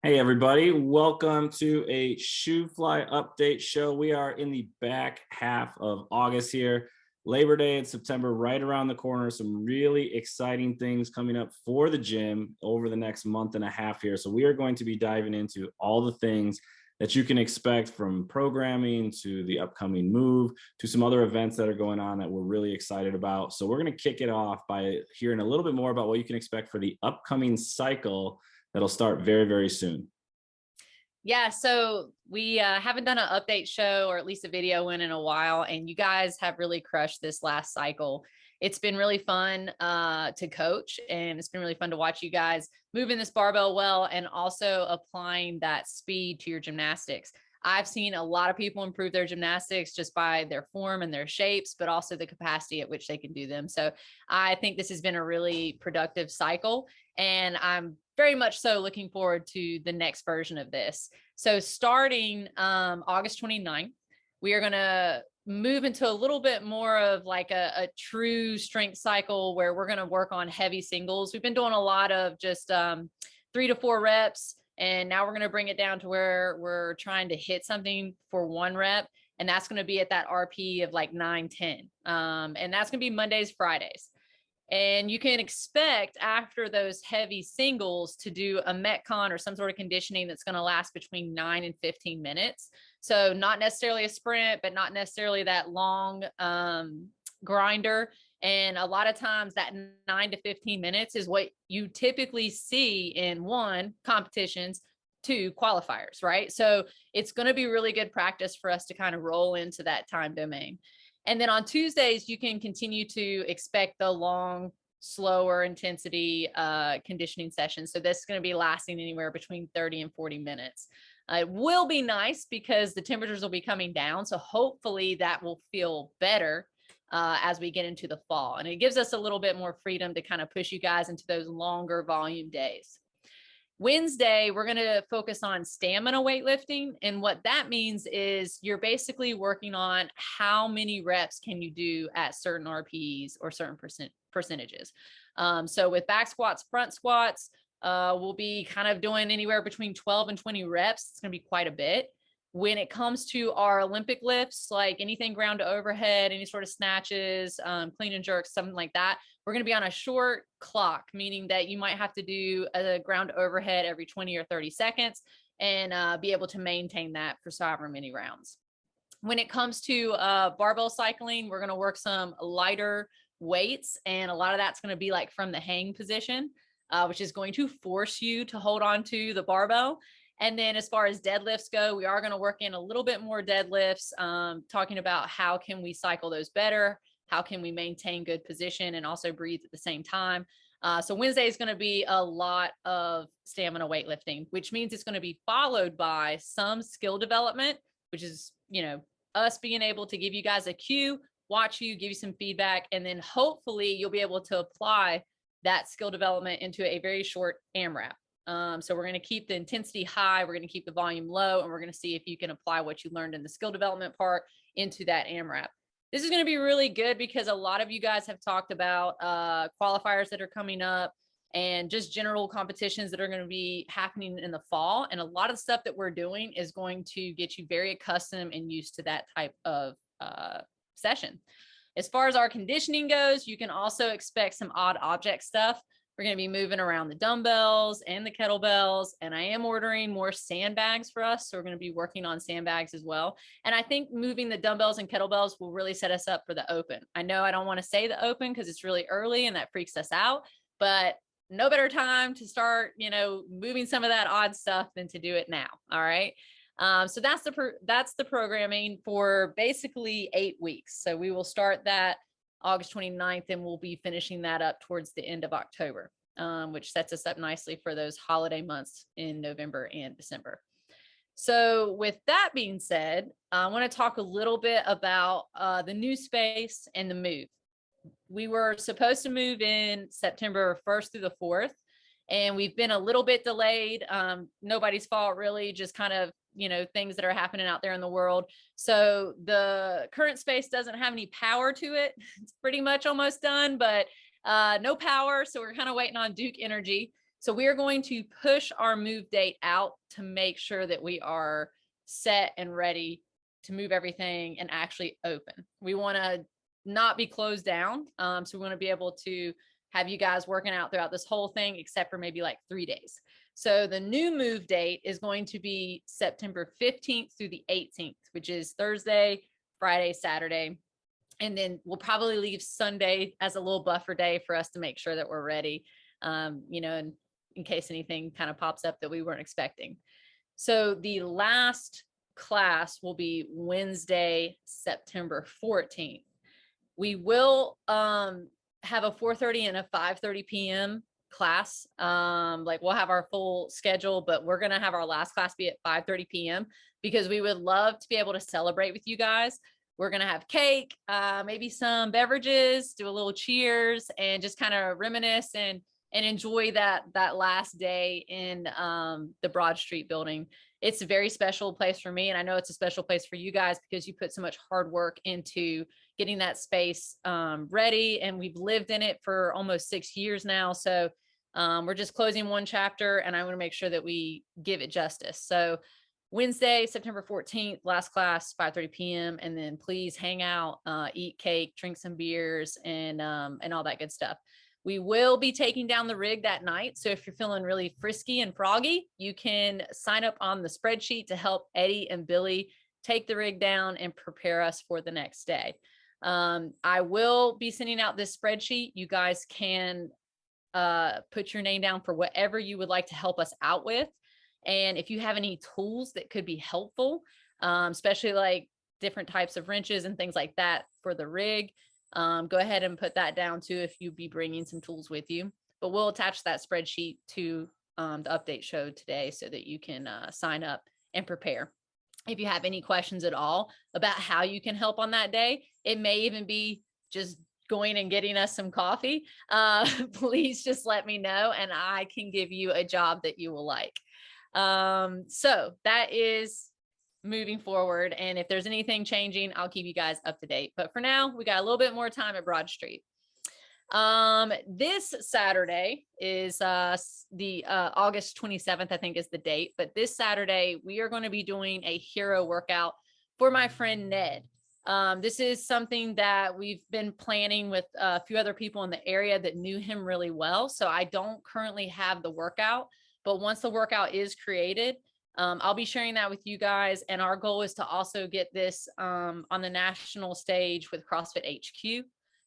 Hey everybody, welcome to a Shoofly update show. We are in the back half of August here. Labor Day in September right around the corner. Some really exciting things coming up for the gym over the next month and a half here. So we are going to be diving into all the things that you can expect, from programming to the upcoming move to some other events that are going on that we're really excited about. So we're going to kick it off by hearing a little bit more about what you can expect for the upcoming cycle that'll start very, very soon. Yeah, so we haven't done an update show, or at least a video in a while, and you guys have really crushed this last cycle. It's been really fun to coach, and it's been really fun to watch you guys moving this barbell well and also applying that speed to your gymnastics. I've seen a lot of people improve their gymnastics just by their form and their shapes, but also the capacity at which they can do them. So I think this has been a really productive cycle, and I'm very much so looking forward to the next version of this. So starting August 29th, we are going to move into a little bit more of like a true strength cycle where we're going to work on heavy singles. We've been doing a lot of just 3 to 4 reps. And now we're going to bring it down to where we're trying to hit something for 1 rep. And that's going to be at that RP of like 9-10. And that's going to be Mondays, Fridays. And you can expect after those heavy singles to do a Metcon or some sort of conditioning that's going to last between 9 and 15 minutes. So not necessarily a sprint, but not necessarily that long grinder. And a lot of times that 9 to 15 minutes is what you typically see in 1, competitions, 2, qualifiers, right? So it's going to be really good practice for us to kind of roll into that time domain. And then on Tuesdays, you can continue to expect the long, slower intensity conditioning sessions. So this is going to be lasting anywhere between 30 and 40 minutes. It will be nice because the temperatures will be coming down. So hopefully that will feel better as we get into the fall. And it gives us a little bit more freedom to kind of push you guys into those longer volume days. Wednesday, we're going to focus on stamina weightlifting. And what that means is you're basically working on how many reps can you do at certain RPEs or certain percentages. So with back squats, front squats, we'll be kind of doing anywhere between 12 and 20 reps. It's going to be quite a bit. When it comes to our Olympic lifts, like anything ground to overhead, any sort of snatches, clean and jerks, something like that, we're going to be on a short clock, meaning that you might have to do a ground overhead every 20 or 30 seconds and be able to maintain that for however many rounds. When it comes to barbell cycling, we're going to work some lighter weights, and a lot of that's going to be like from the hang position, which is going to force you to hold on to the barbell. And then as far as deadlifts go, we are going to work in a little bit more deadlifts, talking about how can we cycle those better, how can we maintain good position and also breathe at the same time. So Wednesday is going to be a lot of stamina weightlifting, which means it's going to be followed by some skill development, which is, us being able to give you guys a cue, watch you, give you some feedback, and then hopefully you'll be able to apply that skill development into a very short AMRAP. So we're going to keep the intensity high, we're going to keep the volume low, and we're going to see if you can apply what you learned in the skill development part into that AMRAP. This is going to be really good because a lot of you guys have talked about qualifiers that are coming up and just general competitions that are going to be happening in the fall. And a lot of the stuff that we're doing is going to get you very accustomed and used to that type of session. As far as our conditioning goes, you can also expect some odd object stuff. We're going to be moving around the dumbbells and the kettlebells, and I am ordering more sandbags for us. So we're going to be working on sandbags as well. And I think moving the dumbbells and kettlebells will really set us up for the open. I know I don't want to say the open because it's really early and that freaks us out, but no better time to start, moving some of that odd stuff than to do it now. All right. So that's the programming for basically 8 weeks. So we will start that August 29th, and we'll be finishing that up towards the end of October, which sets us up nicely for those holiday months in November and December. So with that being said, I want to talk a little bit about the new space and the move. We were supposed to move in September 1st through the 4th, and we've been a little bit delayed. Nobody's fault, really, just kind of things that are happening out there in the world. So the current space doesn't have any power to it. It's pretty much almost done, but no power. So we're kind of waiting on Duke Energy. So we are going to push our move date out to make sure that we are set and ready to move everything and actually open. We want to not be closed down. So we want to be able to have you guys working out throughout this whole thing, except for maybe like 3 days. So the new move date is going to be September 15th through the 18th, which is Thursday, Friday, Saturday. And then we'll probably leave Sunday as a little buffer day for us to make sure that we're ready, in case anything kind of pops up that we weren't expecting. So the last class will be Wednesday, September 14th. We will have a 4:30 and a 5:30 p.m. class. We'll have our full schedule, but we're going to have our last class be at 5:30 p.m. because we would love to be able to celebrate with you guys. We're going to have cake, maybe some beverages, do a little cheers, and just kind of reminisce and enjoy that last day in the Broad Street building. It's a very special place for me, and I know it's a special place for you guys because you put so much hard work into getting that space ready, and we've lived in it for almost 6 years now. So we're just closing one chapter, and I want to make sure that we give it justice. So Wednesday, September 14th, last class, 5:30 p.m. And then please hang out, eat cake, drink some beers, and all that good stuff. We will be taking down the rig that night. So if you're feeling really frisky and froggy, you can sign up on the spreadsheet to help Eddie and Billy take the rig down and prepare us for the next day. I will be sending out this spreadsheet. You guys can put your name down for whatever you would like to help us out with. And if you have any tools that could be helpful, especially like different types of wrenches and things like that for the rig, go ahead and put that down too if you'd be bringing some tools with you. But we'll attach that spreadsheet to the update show today so that you can sign up and prepare. If you have any questions at all about how you can help on that day, it may even be just going and getting us some coffee. Please just let me know and I can give you a job that you will like. So that is moving forward. And if there's anything changing, I'll keep you guys up to date. But for now, we got a little bit more time at Broad Street. This Saturday is the August 27th, I think is the date. But this Saturday, we are going to be doing a hero workout for my friend Ned. This is something that we've been planning with a few other people in the area that knew him really well. So I don't currently have the workout, but once the workout is created, I'll be sharing that with you guys. And our goal is to also get this on the national stage with CrossFit HQ.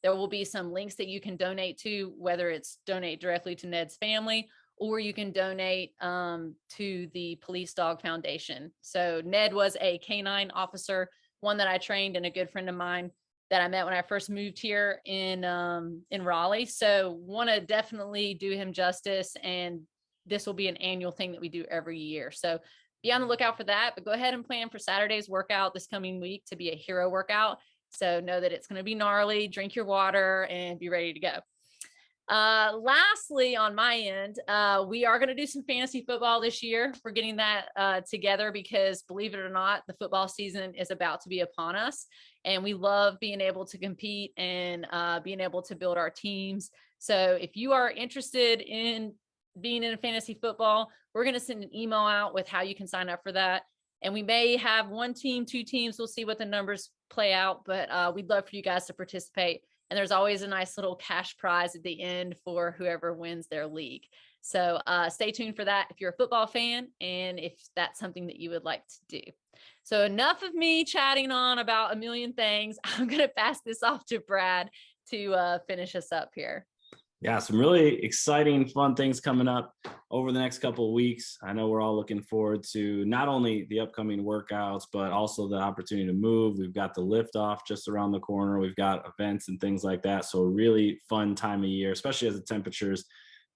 There will be some links that you can donate to, whether it's donate directly to Ned's family, or you can donate to the Police Dog Foundation. So Ned was a canine officer, one that I trained and a good friend of mine that I met when I first moved here in Raleigh. So want to definitely do him justice. And this will be an annual thing that we do every year. So be on the lookout for that, but go ahead and plan for Saturday's workout this coming week to be a hero workout. So know that it's going to be gnarly, drink your water and be ready to go. Lastly, on my end, we are going to do some fantasy football this year. We're getting that together because, believe it or not, the football season is about to be upon us. And we love being able to compete and being able to build our teams. So if you are interested in being in fantasy football, we're going to send an email out with how you can sign up for that. And we may have 1 team, 2 teams. We'll see what the numbers play out, but we'd love for you guys to participate. And there's always a nice little cash prize at the end for whoever wins their league. So stay tuned for that if you're a football fan and if that's something that you would like to do. So enough of me chatting on about a million things. I'm going to pass this off to Brad to finish us up here. Yeah, some really exciting, fun things coming up over the next couple of weeks. I know we're all looking forward to not only the upcoming workouts, but also the opportunity to move. We've got the lift off just around the corner. We've got events and things like that. So a really fun time of year, especially as the temperatures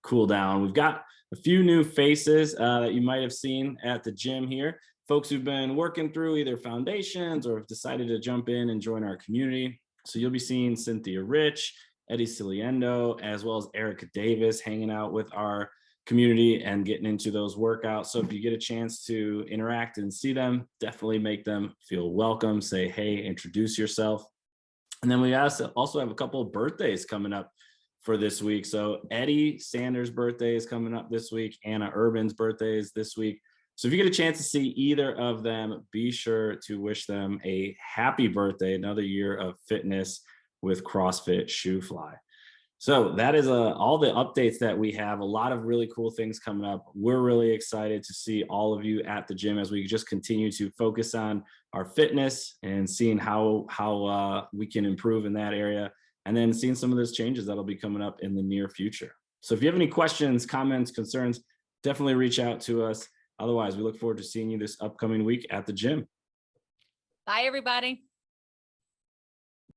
cool down. We've got a few new faces that you might have seen at the gym here. Folks who've been working through either foundations or have decided to jump in and join our community. So you'll be seeing Cynthia Rich, Eddie Ciliendo, as well as Erica Davis hanging out with our community and getting into those workouts. So if you get a chance to interact and see them, definitely make them feel welcome. Say, hey, introduce yourself. And then we also have a couple of birthdays coming up for this week. So Eddie Sanders' birthday is coming up this week. Anna Urban's birthday is this week. So if you get a chance to see either of them, be sure to wish them a happy birthday, another year of fitness with CrossFit Shoofly. So that is all the updates that we have. A lot of really cool things coming up. We're really excited to see all of you at the gym as we just continue to focus on our fitness and seeing how we can improve in that area, and then seeing some of those changes that'll be coming up in the near future. So if you have any questions, comments, concerns, definitely reach out to us. Otherwise, we look forward to seeing you this upcoming week at the gym. Bye, everybody.